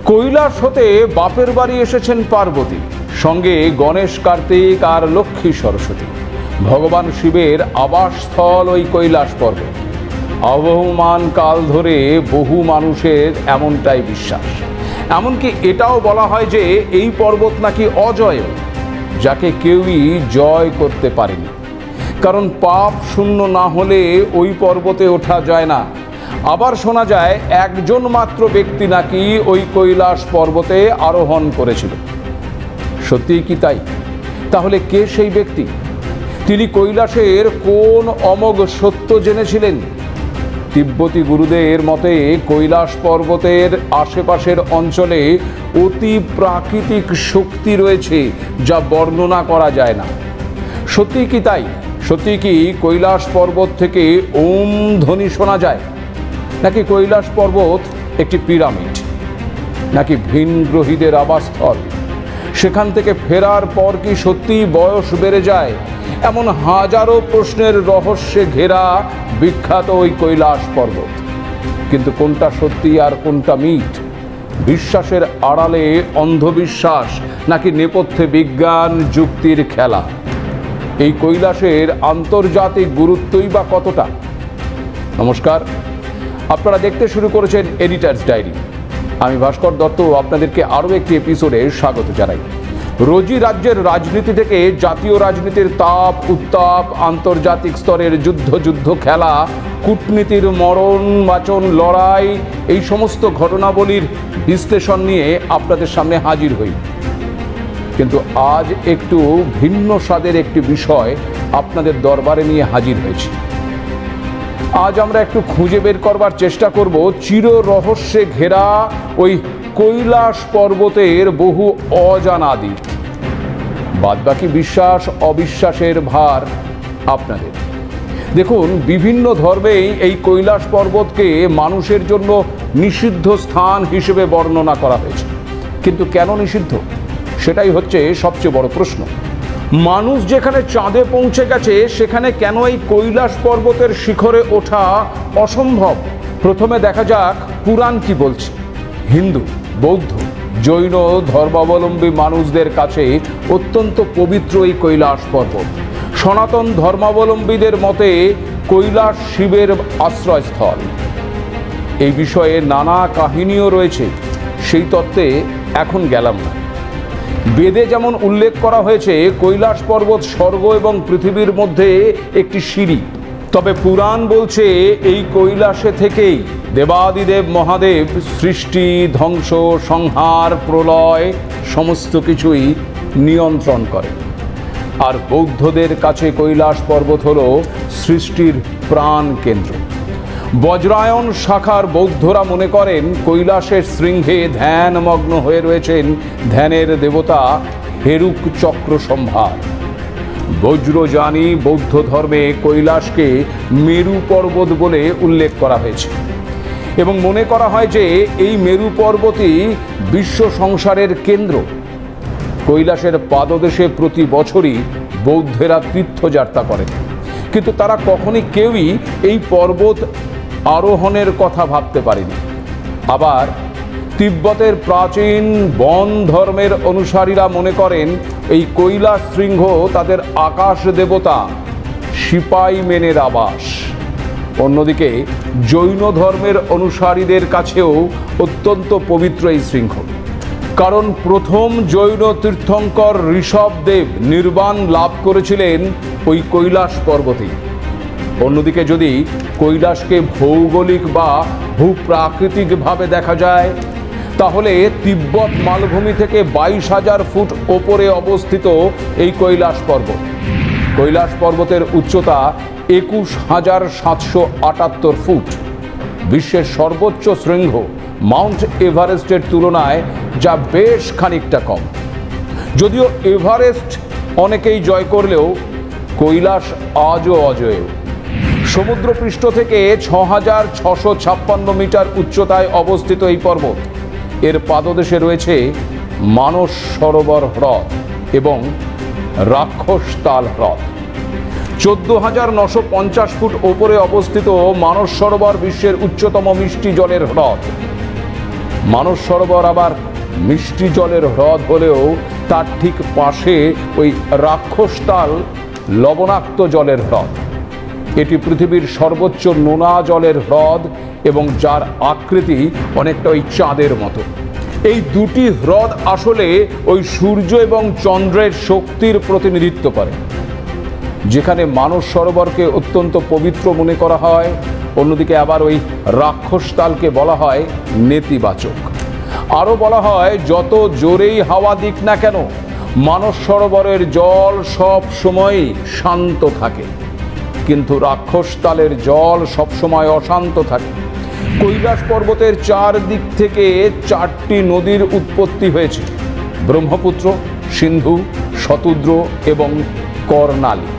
কৈলাস হতে বাপের বাড়ি এসেছেন পার্বতী, সঙ্গে গণেশ, কার্তিক আর লক্ষ্মী সরস্বতী। ভগবান শিবের আবাসস্থল ওই কৈলাস পর্বত। আবহমান কাল ধরে বহু মানুষের এমনটাই বিশ্বাস। এমনকি এটাও বলা হয় যে এই পর্বত নাকি অজয়, যাকে কেউই জয় করতে পারেনি। কারণ পাপ শূন্য না হলে ওই পর্বতে ওঠা যায় না। আবার শোনা যায় একজন মাত্র ব্যক্তি নাকি ওই কৈলাস পর্বতে আরোহণ করেছিল। সত্যিই কি তাই? তাহলে কে সেই ব্যক্তি? তিনি কৈলাসের কোন অমোঘ সত্য জেনেছিলেন? তিব্বতী গুরুদের মতে কৈলাস পর্বতের আশেপাশের অঞ্চলে অতি প্রাকৃতিক শক্তি রয়েছে, যা বর্ণনা করা যায় না। সত্যিই কি তাই? সত্যি কি কৈলাস পর্বত থেকে ওম ধ্বনি শোনা যায়? নাকি কৈলাস পর্বত একটি পিরামিড? নাকি ভিনগ্রহীদের আবাসস্থল? সেখান থেকে ফেরার পর কি সত্যিই বয়স বেড়ে যায়? এমন হাজারো প্রশ্নের রহস্যে ঘেরা বিখ্যাত ওই কৈলাস পর্বত। কিন্তু কোনটা সত্যি আর কোনটা মিথ? বিশ্বাসের আড়ালে অন্ধবিশ্বাস নাকি নেপথ্যে বিজ্ঞান যুক্তির খেলা? এই কৈলাসের আন্তর্জাতিক গুরুত্বই বা কতটা? নমস্কার, আপনারা দেখতে শুরু করেছেন এডিটার্স ডায়েরি। আমি ভাস্কর দত্ত আপনাদেরকে আরও একটি এপিসোডে স্বাগত জানাই। রোজই রাজ্যের রাজনীতি থেকে জাতীয় রাজনীতির তাপ উত্তাপ, আন্তর্জাতিক স্তরের যুদ্ধ খেলা, কূটনীতির মরণ বাচন লড়াই, এই সমস্ত ঘটনাবলীর বিশ্লেষণ নিয়ে আপনাদের সামনে হাজির হই। কিন্তু আজ একটু ভিন্ন স্বাদের একটি বিষয় আপনাদের দরবারে নিয়ে হাজির হয়েছি। আজ আমরা একটু খুঁজে বের করবার চেষ্টা করব চির রহস্যে ঘেরা ওই কৈলাস পর্বতের বহু অজানা দিক। বাদবাকি বিশ্বাস অবিশ্বাসের ভার আপনাদের। দেখুন, বিভিন্ন ধর্মেই এই কৈলাস পর্বতকে মানুষের জন্য নিষিদ্ধ স্থান হিসেবে বর্ণনা করা হয়েছে। কিন্তু কেন নিষিদ্ধ? সেটাই হচ্ছে সবচেয়ে বড় প্রশ্ন। মানুষ যেখানে চাঁদে পৌঁছে গেছে, সেখানে কেন এই কৈলাস পর্বতের শিখরে ওঠা অসম্ভব? প্রথমে দেখা যাক পুরাণ কি বলছে। হিন্দু, বৌদ্ধ, জৈন ধর্মাবলম্বী মানুষদের কাছে অত্যন্ত পবিত্র এই কৈলাস পর্বত। সনাতন ধর্মাবলম্বীদের মতে কৈলাস শিবের আশ্রয়স্থল। এই বিষয়ে নানা কাহিনীও রয়েছে, সেই তত্ত্বে এখন গেলাম না। বেদে যেমন উল্লেখ করা হয়েছে কৈলাস পর্বত স্বর্গ এবং পৃথিবীর মধ্যে একটি সিঁড়ি, তবে পুরাণ বলছে এই কৈলাসে থেকেই দেবাদিদেব মহাদেব সৃষ্টি, ধ্বংস, সংহার, প্রলয় সমস্ত কিছুই নিয়ন্ত্রণ করে। আর বৌদ্ধদের কাছে কৈলাস পর্বত হল সৃষ্টির প্রাণ কেন্দ্র। বজ্রায়ন শাখার বৌদ্ধরা মনে করেন কৈলাসের শৃঙ্গে ধ্যানমগ্ন হয়ে রয়েছেন ধ্যানের দেবতা হেরুক চক্র সম্ভার। বজ্রযানী বৌদ্ধ ধর্মে কৈলাসকে মেরু পর্বত বলে উল্লেখ করা হয়েছে এবং মনে করা হয় যে এই মেরু পর্বতই বিশ্ব সংসারের কেন্দ্র। কৈলাসের পাদদেশে প্রতি বছরই বৌদ্ধেরা তীর্থযাত্রা করেন, কিন্তু তারা কখনই কেউই এই পর্বত আরোহণের কথা ভাবতে পারেনি। আবার তিব্বতের প্রাচীন বন ধর্মের অনুসারীরা মনে করেন এই কৈলাস শৃঙ্গ তাদের আকাশ দেবতা সিপাই মেনের আবাস। অন্যদিকে জৈন ধর্মের অনুসারীদের কাছেও অত্যন্ত পবিত্র এই শৃঙ্গ, কারণ প্রথম জৈন তীর্থঙ্কর ঋষভদেব নির্বাণ লাভ করেছিলেন ওই কৈলাস পর্বতেই। অন্যদিকে যদি কৈলাসকে ভৌগোলিক বা ভূপ্রাকৃতিকভাবে দেখা যায়, তাহলে তিব্বত মালভূমি থেকে 22,000 ফুট ওপরে অবস্থিত এই কৈলাস পর্বত। কৈলাস পর্বতের উচ্চতা 21,778 ফুট। বিশ্বের সর্বোচ্চ শৃঙ্গ মাউন্ট এভারেস্টের তুলনায় যা বেশ খানিকটা কম। যদিও এভারেস্ট অনেকেই জয় করলেও কৈলাস আজও অজেয়। সমুদ্রপৃষ্ঠ থেকে 6,656 মিটার উচ্চতায় অবস্থিত এই পর্বত। এর পাদদেশে রয়েছে মানস সরোবর হ্রদ এবং রাক্ষসতাল হ্রদ। 14,950 ফুট ওপরে অবস্থিত মানস সরোবর বিশ্বের উচ্চতম মিষ্টি জলের হ্রদ। মানস সরোবর আবার মিষ্টি জলের হ্রদ হলেও তার ঠিক পাশে ওই রাক্ষসতাল লবণাক্ত জলের হ্রদ। এটি পৃথিবীর সর্বোচ্চ নোনা জলের হ্রদ এবং যার আকৃতি অনেকটা ওই চাঁদের মতো। এই দুটি হ্রদ আসলে ওই সূর্য এবং চন্দ্রের শক্তির প্রতিনিধিত্ব করে। যেখানে মানস সরোবরকে অত্যন্ত পবিত্র মনে করা হয়, অন্যদিকে আবার ওই রাক্ষসতালকে বলা হয় নেতিবাচক। আরও বলা হয় যত জোরেই হাওয়া দিক না কেন মানস সরোবরের জল সব সময়ই শান্ত থাকে, কিন্তু রাক্ষসতালের জল সবসময় অশান্ত থাকে। কৈলাস পর্বতের চারদিক থেকে 4টি নদীর উৎপত্তি হয়েছে: ব্রহ্মপুত্র, সিন্ধু, শতুদ্র এবং কর্ণালী।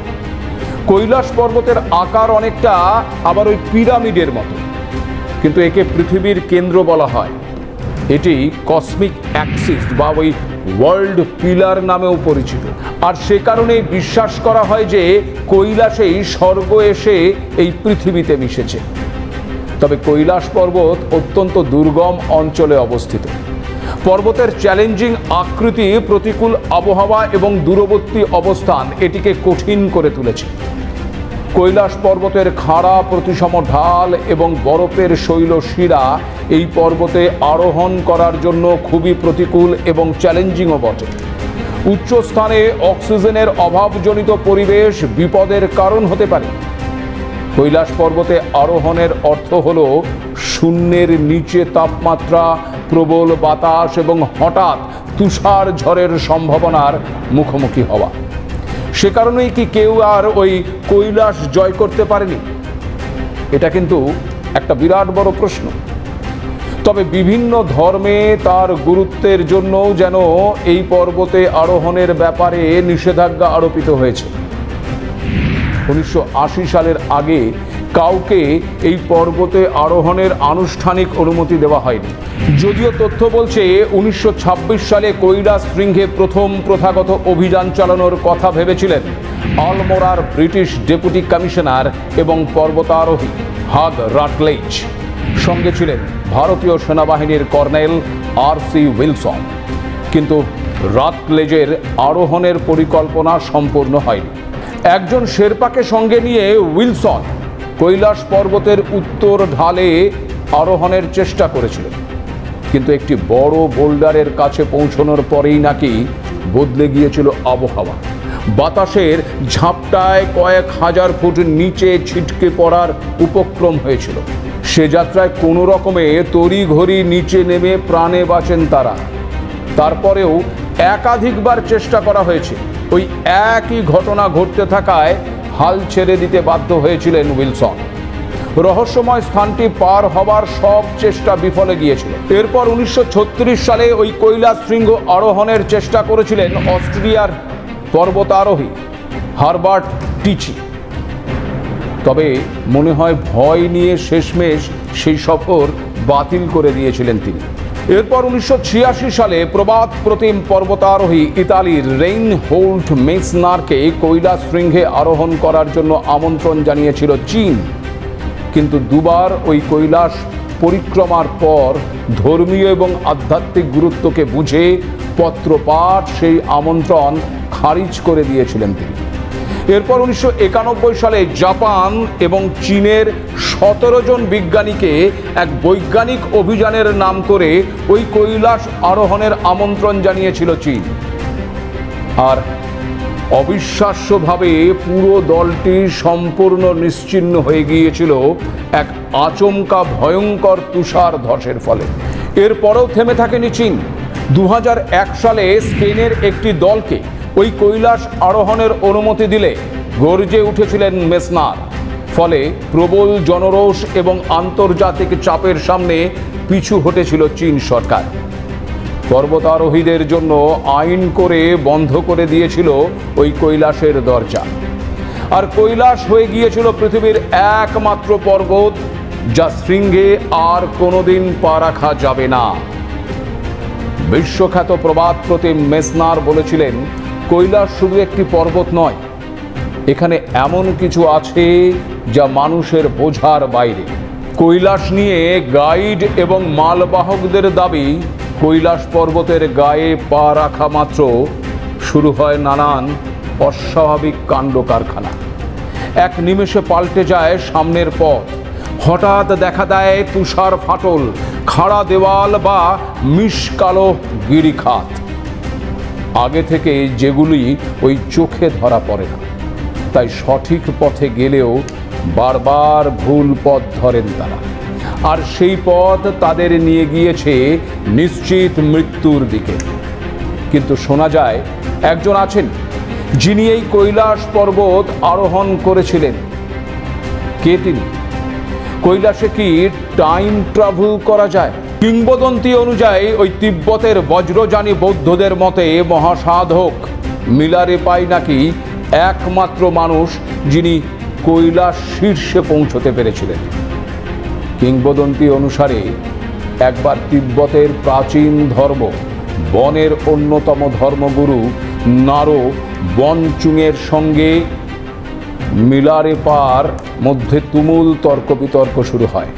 কৈলাস পর্বতের আকার অনেকটা আবার ওই পিরামিডের মতো, কিন্তু একে পৃথিবীর কেন্দ্র বলা হয়। এটি কসমিক অ্যাক্সিস বা ওই ওয়ার্ল্ড পিলার নামেও পরিচিত। আর সে কারণেই বিশ্বাস করা হয় যে কৈলাসেই স্বর্গ এসে এই পৃথিবীতে মিশেছে। তবে কৈলাস পর্বত অত্যন্ত দুর্গম অঞ্চলে অবস্থিত। পর্বতের চ্যালেঞ্জিং আকৃতি, প্রতিকূল আবহাওয়া এবং দূরবর্তী অবস্থান এটিকে কঠিন করে তুলেছে। কৈলাস পর্বতের খাড়া প্রতিসম ঢাল এবং বরফের শৈলশিরা এই পর্বতে আরোহণ করার জন্য খুবই প্রতিকূল এবং চ্যালেঞ্জিংও বটে। উচ্চ স্থানে অক্সিজেনের অভাবজনিত পরিবেশ বিপদের কারণ হতে পারে। কৈলাস পর্বতে আরোহণের অর্থ হল শূন্যের নিচে তাপমাত্রা, প্রবল বাতাস এবং হঠাৎ তুষার ঝড়ের সম্ভাবনার মুখোমুখি হওয়া। সে কারণেই কি কেউ আর ওই কৈলাস জয় করতে পারেনি? এটা কিন্তু একটা বিরাট বড় প্রশ্ন। তবে বিভিন্ন ধর্মে তার গুরুত্বের জন্যও যেন এই পর্বতে আরোহণের ব্যাপারে নিষেধাজ্ঞা আরোপিত হয়েছে। 1980 সালের আগে কাউকে এই পর্বতে আরোহণের আনুষ্ঠানিক অনুমতি দেওয়া হয়নি। যদিও তথ্য বলছে 1926 সালে কৈলাস শৃঙ্গে প্রথম প্রথাগত অভিযান চালানোর কথা ভেবেছিলেন আলমোড়ার ব্রিটিশ ডেপুটি কমিশনার এবং পর্বতারোহী হাগ রাটলেজ। সঙ্গে ছিলেন ভারতীয় সেনাবাহিনীর কর্নেল R.C. উইলসন। কিন্তু রাটলেজের আরোহণের পরিকল্পনা সম্পূর্ণ হয়নি। একজন শেরপাকে সঙ্গে নিয়ে উইলসন কৈলাস পর্বতের উত্তর ঢালে আরোহণের চেষ্টা করেছিলেন, কিন্তু একটি বড় বোল্ডারের কাছে পৌঁছানোর পরেই নাকি বদলে গিয়েছিল আবহাওয়া। বাতাসের ঝাপটায় কয়েক হাজার ফুট নিচে ছিটকে পড়ার উপক্রম হয়েছিল। সে যাত্রায় কোনো রকমে তড়িঘড়ি নিচে নেমে প্রাণে বাঁচেন তারা। তারপরেও একাধিকবার চেষ্টা করা হয়েছে। ওই একই ঘটনা ঘটতে থাকায় হাল ছেড়ে দিতে বাধ্য হয়েছিলেন উইলসন। রহস্যময় স্থানটি পার হবার সব চেষ্টা বিফলে গিয়েছিল। এরপর 1936 সালে ওই কৈলাস শৃঙ্গ আরোহণের চেষ্টা করেছিলেন অস্ট্রেলিয়ার পর্বতারোহী হারবার্ট টিচি। তবে মনে হয় ভয় নিয়ে শেষমেশ সেই সফর বাতিল করে দিয়েছিলেন তিনি। এরপর 1986 সালে প্রবাদ প্রতিম পর্বতারোহী ইতালির রেইনহোল্ড মেসনারকে কৈলাস শৃঙ্গে আরোহণ করার জন্য আমন্ত্রণ জানিয়েছিল চীন। কিন্তু দুবার ওই কৈলাস পরিক্রমার পর ধর্মীয় এবং আধ্যাত্মিক গুরুত্বকে বুঝে পত্রপাঠ সেই আমন্ত্রণ খারিজ করে দিয়েছিলেন তিনি। এরপর 1991 সালে জাপান এবং চীনের 17 জন বিজ্ঞানীকে এক বৈজ্ঞানিক অভিযানের নাম করে ওই কৈলাস আরোহণের আমন্ত্রণ জানিয়েছিল চীন। আর অবিশ্বাস্যভাবে পুরো দলটি সম্পূর্ণ নিশ্চিহ্ন হয়ে গিয়েছিল এক আচমকা ভয়ঙ্কর তুষার ধসের ফলে। এরপরেও থেমে থাকেনি চীন। 2001 সালে স্পেনের একটি দলকে ওই কৈলাস আরোহণের অনুমতি দিলে গর্জে উঠেছিলেন মেসনার। ফলে প্রবল জনরোষ এবং আন্তর্জাতিক চাপের সামনে পিছু হটেছিল চীন সরকার। পর্বতারোহীদের জন্য আইন করে বন্ধ করে দিয়েছিল ওই কৈলাসের দরজা। আর কৈলাস হয়ে গিয়েছিল পৃথিবীর একমাত্র পর্বত যা শৃঙ্গে আর কোনোদিন পা রাখা যাবে না। বিশ্বখ্যাত প্রবাদ প্রতিম মেসনার বলেছিলেন, কৈলাস শুধু একটি পর্বত নয়, এখানে এমন কিছু আছে যা মানুষের বোঝার বাইরে। কৈলাস নিয়ে গাইড এবং মালবাহকদের দাবি, কৈলাস পর্বতের গায়ে পা রাখা মাত্র শুরু হয় নানান অস্বাভাবিক কাণ্ড কারখানা। এক নিমেষে পাল্টে যায় সামনের পথ। হঠাৎ দেখা দেয় তুষার ফাটল, খাড়া দেওয়াল বা মিশকালো গিরিখাত, আগে থেকে যেগুলি ওই চোখে ধরা পড়ে না। তাই সঠিক পথে গেলেও বারবার ভুল পথ ধরেন তারা, আর সেই পথ তাদের নিয়ে গিয়েছে নিশ্চিত মৃত্যুর দিকে। কিন্তু শোনা যায় একজন আছেন যিনি এই কৈলাস পর্বত আরোহণ করেছিলেন। কে তিনি? কৈলাসে কি টাইম ট্রাভেল করা যায়? কিংবদন্তি অনুযায়ী ওই তিব্বতের বজ্রযানী বৌদ্ধদের মতে মহাসাধক মিলারেপাই নাকি একমাত্র মানুষ যিনি কৈলাস শীর্ষে পৌঁছতে পেরেছিলেন। কিংবদন্তি অনুসারে একবার তিব্বতের প্রাচীন ধর্ম বনের অন্যতম ধর্মগুরু নারো বনচুংয়ের সঙ্গে মিলারেপার মধ্যে তুমুল তর্ক বিতর্ক শুরু হয়।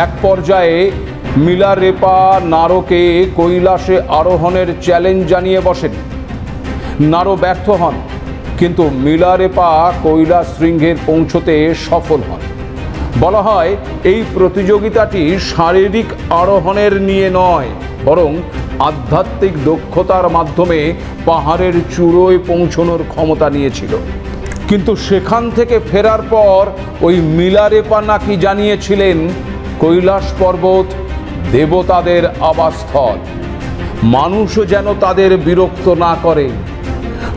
এক পর্যায়ে মিলারেপা নারোকে কৈলাসে আরোহণের চ্যালেঞ্জ জানিয়ে বসেন। নারো ব্যর্থ হন, কিন্তু মিলারেপা কৈলাস শৃঙ্গে পৌঁছতে সফল হন। বলা হয় এই প্রতিযোগিতাটি শারীরিক আরোহণের নিয়ে নয়, বরং আধ্যাত্মিক দক্ষতার মাধ্যমে পাহাড়ের চূড়োয় পৌঁছানোর ক্ষমতা নিয়েছিল। কিন্তু সেখান থেকে ফেরার পর ওই মিলারেপা নাকি জানিয়েছিলেন কৈলাস পর্বত দেবতাদের আবাসস্থল, মানুষও যেন তাদের বিরক্ত না করে।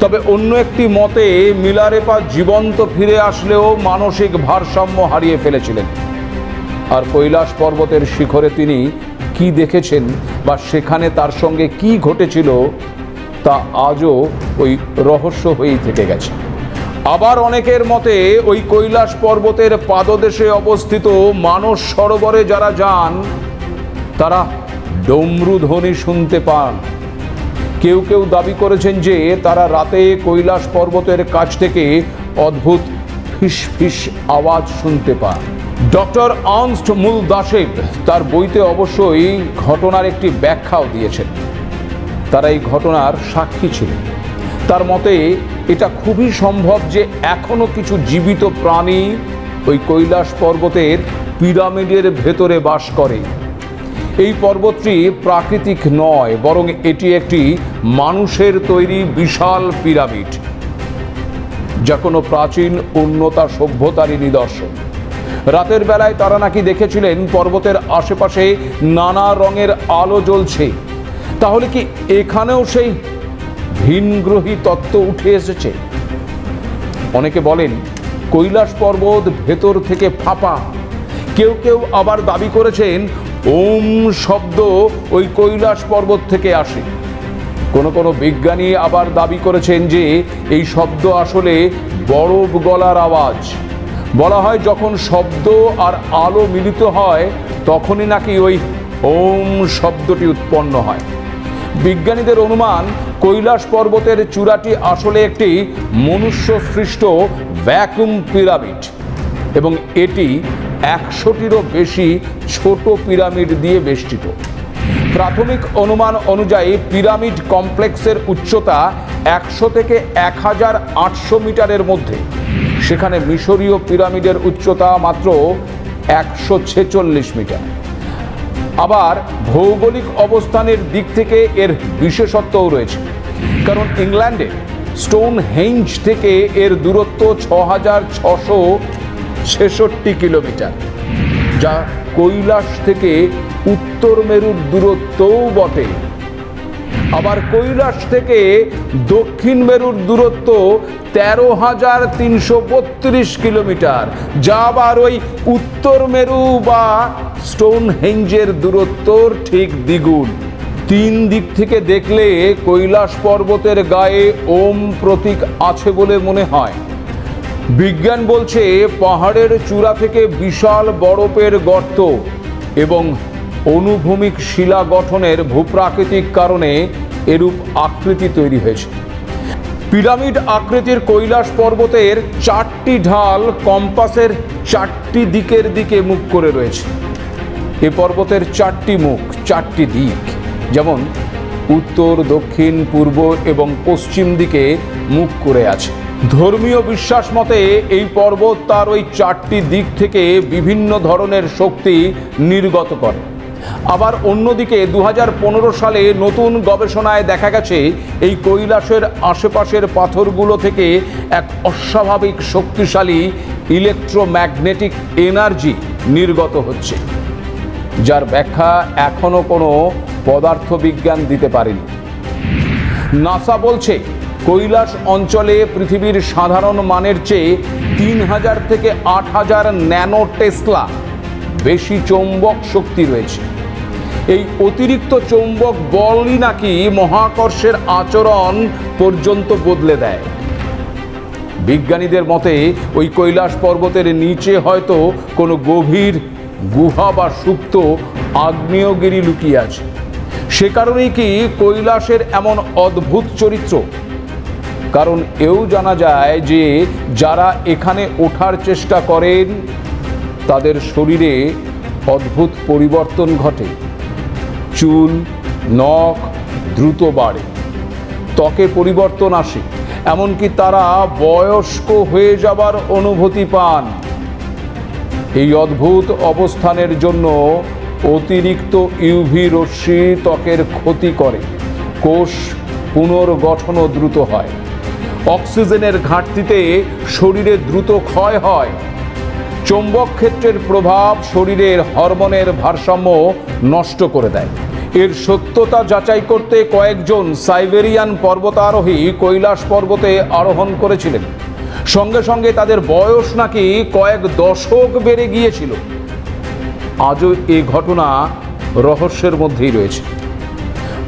তবে অন্য একটি মতে মিলারেপা জীবন্ত ফিরে আসলেও মানসিক ভারসাম্য হারিয়ে ফেলেছিলেন। আর কৈলাস পর্বতের শিখরে তিনি কি দেখেছেন বা সেখানে তার সঙ্গে কি ঘটেছিল তা আজও ওই রহস্য হয়েই থেকে গেছে। আবার অনেকের মতে ওই কৈলাস পর্বতের পাদদেশে অবস্থিত মানস সরোবরে যারা যান তারা ডমরু ধ্বনি শুনতে পান। কেউ কেউ দাবি করেছেন যে তারা রাতে কৈলাস পর্বতের কাছ থেকে অদ্ভুত ফিসফিস আওয়াজ শুনতে পান। ডক্টর আর্নস্ট মুলদাসেভ তার বইতে অবশ্যই ঘটনার একটি ব্যাখ্যাও দিয়েছেন। তারা এই ঘটনার সাক্ষী ছিলেন। তার মতে এটা খুবই সম্ভব যে এখনো কিছু জীবিত প্রাণী ওই কৈলাস পর্বতের পিরামিডের ভেতরে বাস করে। এই পর্বতটি প্রাকৃতিক নয়, বরং এটি একটি মানুষের তৈরি বিশাল পিরামিড, যা কোনো প্রাচীন উন্নতা সভ্যতারই নিদর্শন। রাতের বেলায় তারা নাকি দেখেছিলেন পর্বতের আশেপাশে নানা রঙের আলো জ্বলছে। তাহলে কি এখানেও সেই ভিনগ্রহী তত্ত্ব উঠে এসেছে? অনেকে বলেন কৈলাস পর্বত ভেতর থেকে ফাঁপা। কেউ কেউ আবার দাবি করেছেন ওম শব্দ ওই কৈলাস পর্বত থেকে আসে। কোনো বিজ্ঞানী আবার দাবি করেছেন যে এই শব্দ আসলে বরফ গলার আওয়াজ। বলা হয় যখন শব্দ আর আলো মিলিত হয় তখনই নাকি ওই ওম শব্দটি উৎপন্ন হয়। বিজ্ঞানীদের অনুমান কৈলাস পর্বতের চূড়াটি আসলে একটি মনুষ্য সৃষ্ট ভ্যাকুয়াম পিরামিড এবং এটি 100টিরও বেশি ছোট পিরামিড দিয়ে বেষ্টিত। প্রাথমিক অনুমান অনুযায়ী পিরামিড কমপ্লেক্সের উচ্চতা 100 থেকে 1800 মিটারের মধ্যে। সেখানে মিশরীয় পিরামিডের উচ্চতা মাত্র 146 মিটার। আবার ভৌগোলিক অবস্থানের দিক থেকে এর বিশেষত্বও রয়েছে, কারণ ইংল্যান্ডের স্টোনহেঞ্জ থেকে এর দূরত্ব 6666 কিলোমিটার, যা কৈলাস থেকে উত্তর মেরুর দূরত্বও বটে। আবার কৈলাস থেকে দক্ষিণ মেরুর দূরত্ব 13,332 কিলোমিটার, যা আবার ওই উত্তর মেরু বা স্টোনহেঞ্জের দূরত্বর ঠিক দ্বিগুণ। তিন দিক থেকে দেখলে কৈলাস পর্বতের গায়ে ওম প্রতীক আছে বলে মনে হয়। বিজ্ঞান বলছে পাহাড়ের চূড়া থেকে বিশাল বরফের গর্ত এবং অনুভূমিক শিলা গঠনের ভূপ্রাকৃতিক কারণে এরূপ আকৃতি তৈরি হয়েছে। পিরামিড আকৃতির কৈলাস পর্বতের 4টি ঢাল কম্পাসের 4টি দিকের দিকে মুখ করে রয়েছে। এ পর্বতের 4টি মুখ, 4টি দিক, যেমন উত্তর, দক্ষিণ, পূর্ব এবং পশ্চিম দিকে মুখ করে আছে। ধর্মীয় বিশ্বাস মতে এই পর্বত তার ওই 4টি দিক থেকে বিভিন্ন ধরনের শক্তি নির্গত করে। আবার অন্যদিকে 2015 সালে নতুন গবেষণায় দেখা গেছে এই কৈলাসের আশেপাশের পাথরগুলো থেকে এক অস্বাভাবিক শক্তিশালী ইলেকট্রোম্যাগনেটিক এনার্জি নির্গত হচ্ছে, যার ব্যাখ্যা এখনো কোনো পদার্থবিজ্ঞান দিতে পারেনি। নাসা বলছে কৈলাস অঞ্চলে পৃথিবীর সাধারণ মানের চেয়ে 3000 থেকে 8000 ন্যানো টেসলা বেশি চৌম্বক শক্তি রয়েছে। এই অতিরিক্ত চৌম্বক বলই নাকি মহাকর্ষের আচরণ পর্যন্ত বদলে দেয়। বিজ্ঞানীদের মতে ওই কৈলাস পর্বতের নিচে হয়তো কোনো গভীর গুহা বা সুপ্ত আগ্নেয়গিরি লুকিয়ে আছে। সে কারণেই কি কৈলাসের এমন অদ্ভুত চরিত্র? কারণ এও জানা যায় যে যারা এখানে ওঠার চেষ্টা করেন তাদের শরীরে অদ্ভুত পরিবর্তন ঘটে। চুল, নখ দ্রুত বাড়ে, ত্বকে পরিবর্তন আসে, এমনকি তারা বয়স্ক হয়ে যাবার অনুভূতি পান। এই অদ্ভুত অবস্থানের জন্য অতিরিক্ত ইউভি রশ্মি ত্বকের ক্ষতি করে, কোষ পুনর্গঠনও দ্রুত হয়। অক্সিজেনের ঘাটতিতে শরীরে দ্রুত ক্ষয় হয়। চৌম্বক ক্ষেত্রের প্রভাব শরীরের হরমোনের ভারসাম্য নষ্ট করে দেয়। এর সত্যতা যাচাই করতে কয়েকজন সাইবেরিয়ান পর্বতারোহী কৈলাস পর্বতে আরোহণ করেছিলেন। সঙ্গে সঙ্গে তাদের বয়স নাকি কয়েক দশক বেড়ে গিয়েছিল। আজও এই ঘটনা রহস্যের মধ্যেই রয়েছে।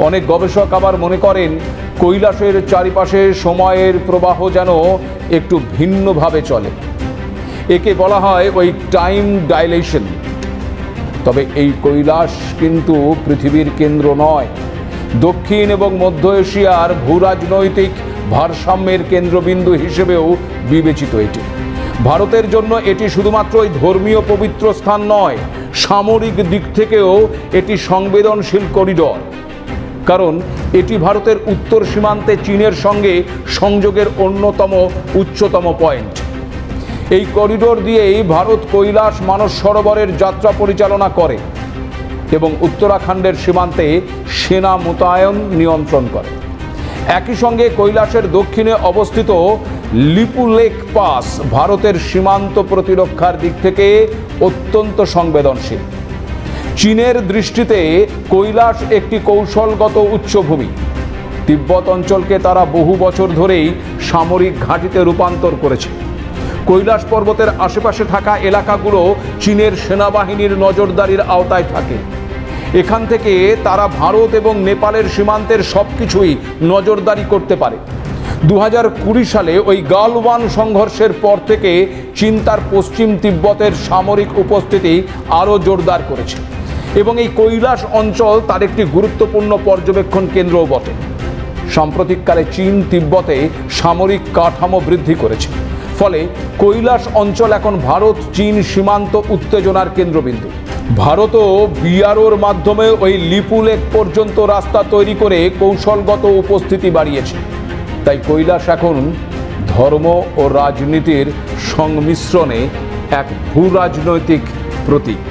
অনেক গবেষক আবার মনে করেন কৈলাসের চারিপাশে সময়ের প্রবাহ যেন একটু ভিন্নভাবে চলে। একে বলা হয় ওই টাইম ডাইলেশন। তবে এই কৈলাস কিন্তু পৃথিবীর কেন্দ্র নয়। দক্ষিণ এবং মধ্য এশিয়ার ভূরাজনৈতিক ভারসাম্যের কেন্দ্রবিন্দু হিসেবেও বিবেচিত এটি। ভারতের জন্য এটি শুধুমাত্র ওই ধর্মীয় পবিত্র স্থান নয়, সামরিক দিক থেকেও এটি সংবেদনশীল করিডর। কারণ এটি ভারতের উত্তর সীমান্তে চীনের সঙ্গে সংযোগের অন্যতম উচ্চতম পয়েন্ট। এই করিডোর দিয়েই ভারত কৈলাস মানস সরোবরের যাত্রা পরিচালনা করে এবং উত্তরাখণ্ডের সীমান্তে সেনা মোতায়েন নিয়ন্ত্রণ করে। একই সঙ্গে কৈলাসের দক্ষিণে অবস্থিত লিপু লেক পাস ভারতের সীমান্ত প্রতিরক্ষার দিক থেকে অত্যন্ত সংবেদনশীল। চীনের দৃষ্টিতে কৈলাস একটি কৌশলগত উচ্চভূমি। তিব্বত অঞ্চলকে তারা বহু বছর ধরেই সামরিক ঘাঁটিতে রূপান্তর করেছে। কৈলাস পর্বতের আশেপাশে থাকা এলাকাগুলো চীনের সেনাবাহিনীর নজরদারির আওতায় থাকে। এখান থেকে তারা ভারত এবং নেপালের সীমান্তের সবকিছুই নজরদারি করতে পারে। 2020 সালে ওই গালওয়ান সংঘর্ষের পর থেকে চীন তার পশ্চিম তিব্বতের সামরিক উপস্থিতি আরও জোরদার করেছে এবং এই কৈলাস অঞ্চল তার একটি গুরুত্বপূর্ণ পর্যবেক্ষণ কেন্দ্রও বটে। সাম্প্রতিককালে চীন তিব্বতে সামরিক কাঠামো বৃদ্ধি করেছে, ফলে কৈলাস অঞ্চল এখন ভারত চীন সীমান্ত উত্তেজনার কেন্দ্রবিন্দু। ভারতও বিআরওর মাধ্যমে ওই লিপু লেক পর্যন্ত রাস্তা তৈরি করে কৌশলগত উপস্থিতি বাড়িয়েছে। তাই কৈলাস এখন ধর্ম ও রাজনীতির সংমিশ্রণে এক ভূরাজনৈতিক প্রতীক।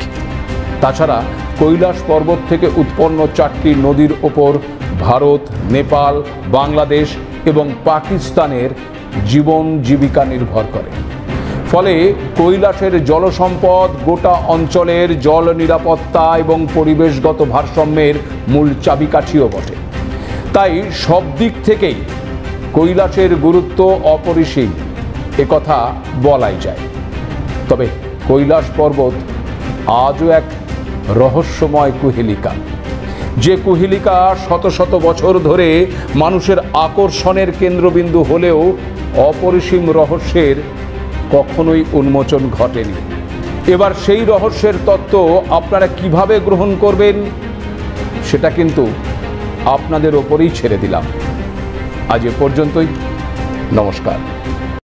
তাছাড়া কৈলাস পর্বত থেকে উৎপন্ন 4টি নদীর ওপর ভারত, নেপাল, বাংলাদেশ এবং পাকিস্তানের জীবন জীবিকা নির্ভর করে। ফলে কৈলাসের জলসম্পদ গোটা অঞ্চলের জল নিরাপত্তা এবং পরিবেশগত ভারসাম্যের মূল চাবিকাঠিও বটে। তাই সব দিক থেকেই কৈলাসের গুরুত্ব অপরিসীম, একথা বলাই যায়। তবে কৈলাস পর্বত আজও এক রহস্যময় কুহেলিকা, যে কুহেলিকা শত শত বছর ধরে মানুষের আকর্ষণের কেন্দ্রবিন্দু হলেও অপরিসীম রহস্যের কখনোই উন্মোচন ঘটেনি। এবার সেই রহস্যের তত্ত্ব আপনারা কিভাবে গ্রহণ করবেন সেটা কিন্তু আপনাদের ওপরেই ছেড়ে দিলাম। আজ এ পর্যন্তই। নমস্কার।